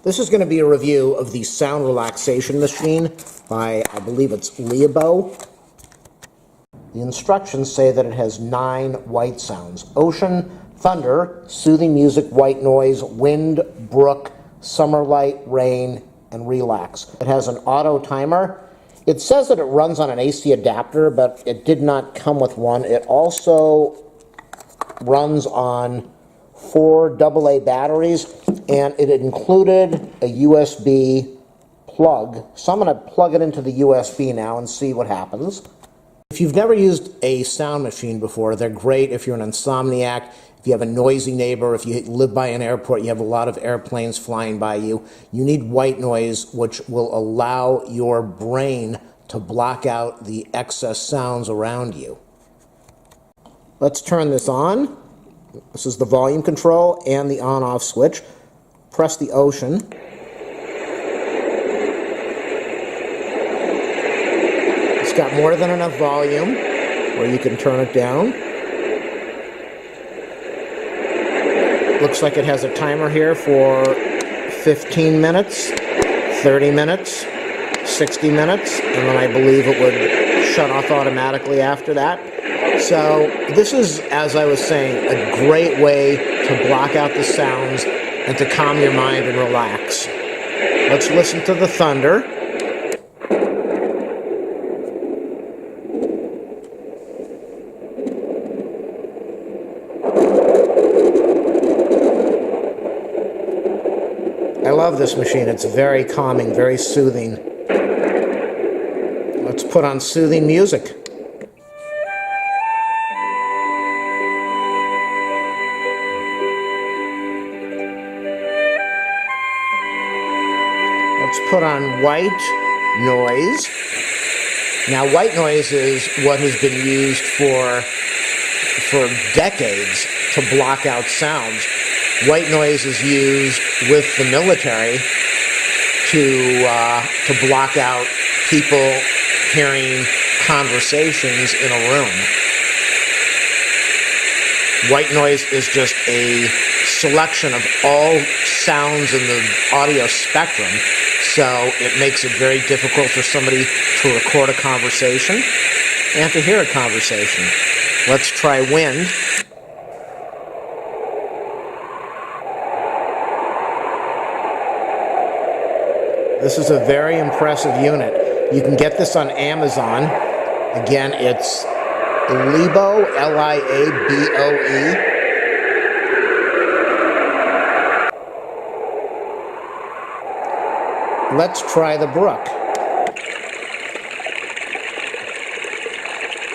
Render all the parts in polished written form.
This is going to be a review of the sound relaxation machine by, I believe it's Liaboe. The instructions say that it has 9 white sounds: ocean, thunder, soothing music, white noise, wind, brook, summer light, rain, and relax. It has an auto timer. It says that it runs on an AC adapter, but it did not come with one. It also runs on 4 AA batteries, and it included a USB plug. So I'm going to plug it into the USB now and see what happens. If you've never used a sound machine before, they're great if you're an insomniac, if you have a noisy neighbor, if you live by an airport, you have a lot of airplanes flying by you. You need white noise, which will allow your brain to block out the excess sounds around you. Let's turn this on. This is the volume control and the on-off switch. Press the ocean. It's got more than enough volume where you can turn it down. Looks like it has a timer here for 15 minutes, 30 minutes, 60 minutes, and then I believe it would shut off automatically after that. So this is, as I was saying, a great way to block out the sounds and to calm your mind and relax. Let's listen to the thunder. I love this machine. It's very calming, very soothing. Let's put on soothing music. Let's put on white noise. Now, white noise is what has been used for decades to block out sounds. White noise is used with the military to block out people hearing conversations in a room. White noise is just a selection of all sounds in the audio spectrum, so it makes it very difficult for somebody to record a conversation and to hear a conversation. Let's try wind. This is a very impressive unit. You can get this on Amazon. Again, it's Liaboe, Liaboe. Let's try the brook.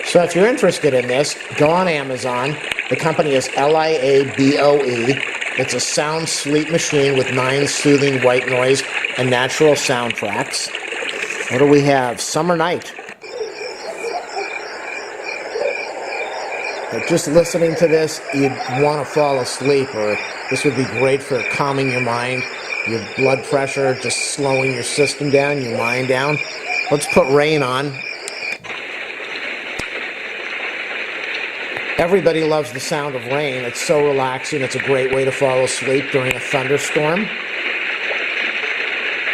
So if you're interested in this, go on Amazon. The company is Liaboe. It's a sound sleep machine with 9 soothing white noise and natural soundtracks. What do we have? Summer night. But just listening to this, you'd want to fall asleep, or this would be great for calming your mind, your blood pressure, just slowing your system down, your mind down. Let's put rain on. Everybody loves the sound of rain. It's so relaxing. It's a great way to fall asleep during a thunderstorm.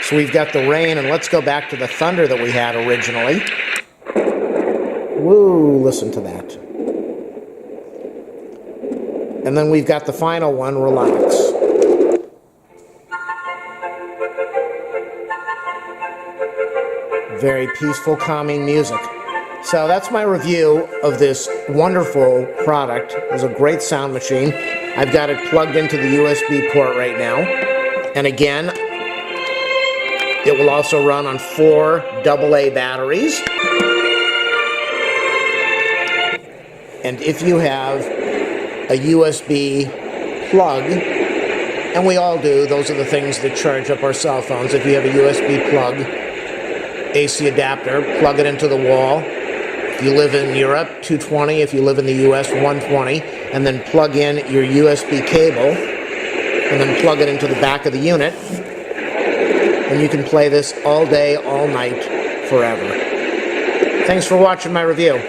So we've got the rain, and let's go back to the thunder that we had originally. Woo, listen to that. And then we've got the final one, relax. Very peaceful, calming music. So that's my review of this wonderful product. It's a great sound machine. I've got it plugged into the USB port right now. And again, it will also run on 4 AA batteries. And if you have a USB plug, and we all do, those are the things that charge up our cell phones. If you have a USB plug, AC adapter, plug it into the wall. If you live in Europe, 220. If you live in the US, 120. And then plug in your USB cable, and then plug it into the back of the unit. And you can play this all day, all night, forever. Thanks for watching my review.